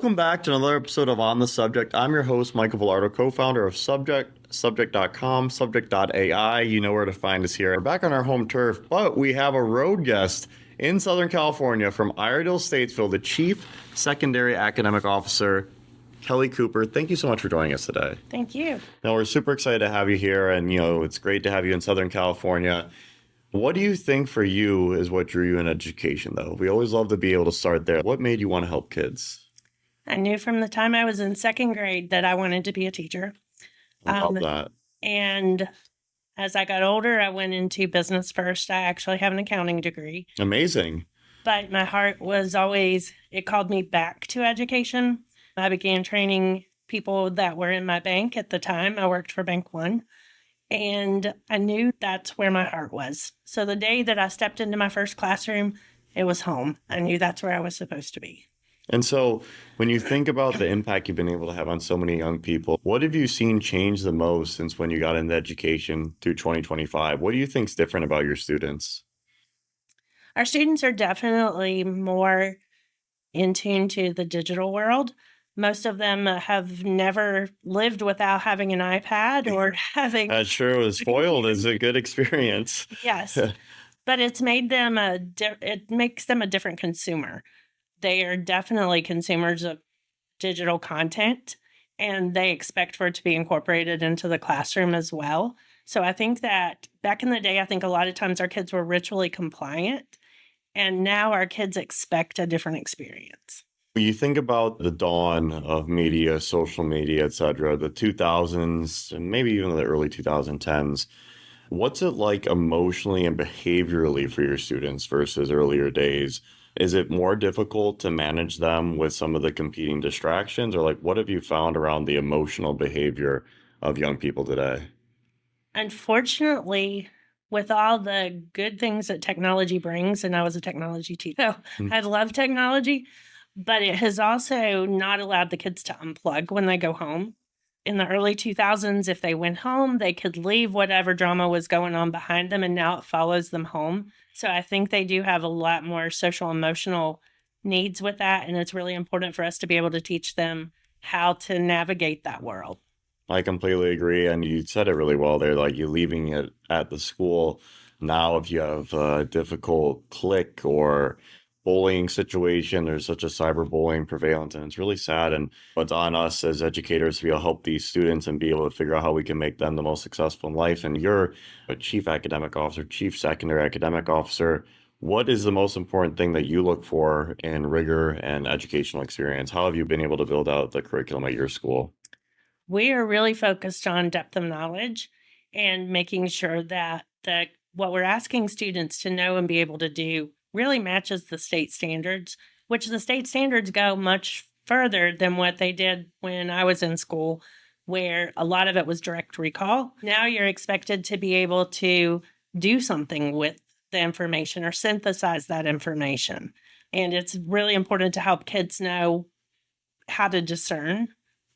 Welcome back to another episode of On the Subject. I'm your host, Michael Vilardo, co-founder of Subject.com, Subject.ai. You know where to find us here. We're back on our home turf, but we have a road guest in Southern California from Iredell-Statesville, the Chief Secondary Academic Officer, Kelly Cooper. Thank you so much for joining us today. Thank you. Now, we're super excited to have you here, and it's great to have you in Southern California. What do you think for you is what drew you in education, though? We always love to be able to start there. What made you want to help kids? I knew from the time I was in second grade that I wanted to be a teacher. I love that. And as I got older, I went into business first. I actually have an accounting degree. Amazing. But my heart was always, it called me back to education. I began training people that were in my bank at the time. I worked for Bank One. And I knew that's where my heart was. So the day that I stepped into my first classroom, it was home. I knew that's where I was supposed to be. And so when you think about the impact you've been able to have on so many young people, what have you seen change the most since when you got into education through 2025? What do you think is different about your students? Our students are definitely more in tune to the digital world. Most of them have never lived without having an iPad or having... That's true. Spoiled is a good experience. Yes, but it's made them it makes them a different consumer. They are definitely consumers of digital content, and they expect for it to be incorporated into the classroom as well. So I think that back in the day, I think a lot of times our kids were ritually compliant, and now our kids expect a different experience. When you think about the dawn of media, social media, et cetera, the 2000s, and maybe even the early 2010s, what's it like emotionally and behaviorally for your students versus earlier days? Is it more difficult to manage them with some of the competing distractions, or what have you found around the emotional behavior of young people today? Unfortunately, with all the good things that technology brings, and I was a technology teacher, I love technology, but it has also not allowed the kids to unplug when they go home. In the early 2000s, if they went home, they could leave whatever drama was going on behind them, and now it follows them home. So I think they do have a lot more social emotional needs with that, and it's really important for us to be able to teach them how to navigate that world. I completely agree, and you said it really well there, you leaving it at the school. Now, if you have a difficult click or bullying situation, there's such a cyberbullying prevalent, and it's really sad. And it's on us as educators to be able to help these students and be able to figure out how we can make them the most successful in life. And you're a chief academic officer, chief secondary academic officer. What is the most important thing that you look for in rigor and educational experience? How have you been able to build out the curriculum at your school? We are really focused on depth of knowledge and making sure that what we're asking students to know and be able to do really matches the state standards, which the state standards go much further than what they did when I was in school, where a lot of it was direct recall. Now you're expected to be able to do something with the information or synthesize that information. And it's really important to help kids know how to discern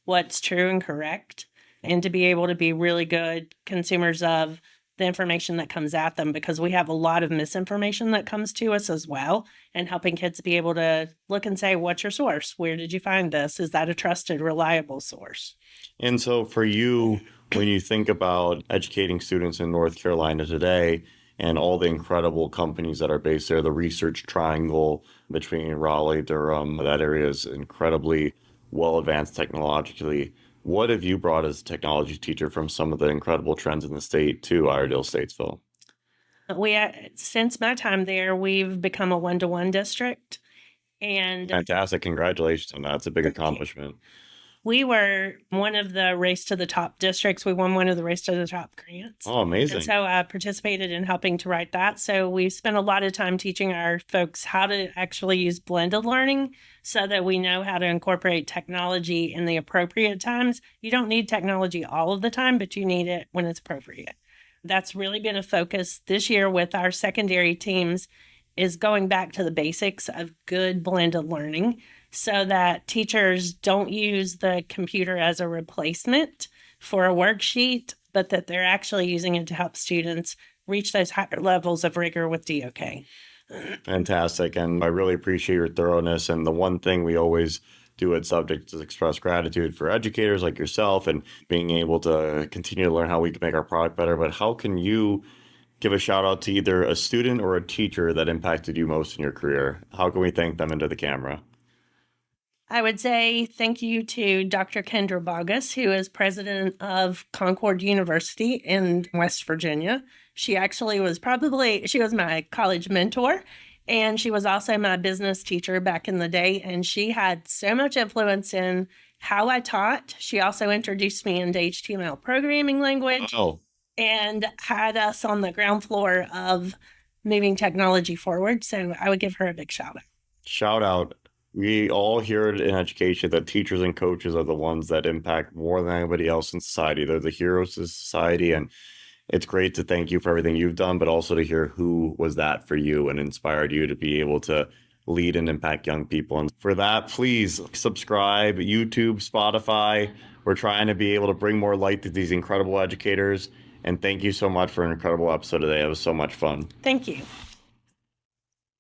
what's true and correct, and to be able to be really good consumers of the information that comes at them, because we have a lot of misinformation that comes to us as well, and helping kids be able to look and say, what's your source? Where did you find this? Is that a trusted, reliable source? And so for you, when you think about educating students in North Carolina today and all the incredible companies that are based there, the research triangle between Raleigh, Durham, that area is incredibly well advanced technologically. What have you brought as a technology teacher from some of the incredible trends in the state to Iredell-Statesville? Since my time there, we've become a one-to-one district. And fantastic. Congratulations on that. It's a big accomplishment. We were one of the Race to the Top districts. We won one of the Race to the Top grants. Oh, amazing. And so I participated in helping to write that. So we spent a lot of time teaching our folks how to actually use blended learning so that we know how to incorporate technology in the appropriate times. You don't need technology all of the time, but you need it when it's appropriate. That's really been a focus this year with our secondary teams, is going back to the basics of good blended learning, so that teachers don't use the computer as a replacement for a worksheet, but that they're actually using it to help students reach those higher levels of rigor with DOK. Fantastic. And I really appreciate your thoroughness. And the one thing we always do it subject to express gratitude for educators like yourself and being able to continue to learn how we can make our product better. But how can you give a shout out to either a student or a teacher that impacted you most in your career? How can we thank them into the camera? I would say thank you to Dr. Kendra Bogus, who is president of Concord University in West Virginia. She actually was she was my college mentor, and she was also my business teacher back in the day. And she had so much influence in how I taught. She also introduced me into HTML programming language Oh, and had us on the ground floor of moving technology forward. So I would give her a big shout out. shout out. We all hear it in education that teachers and coaches are the ones that impact more than anybody else in society. They're the heroes of society. And it's great to thank you for everything you've done, but also to hear who was that for you and inspired you to be able to lead and impact young people. And for that, please subscribe, YouTube, Spotify. We're trying to be able to bring more light to these incredible educators. And thank you so much for an incredible episode today. It was so much fun. Thank you.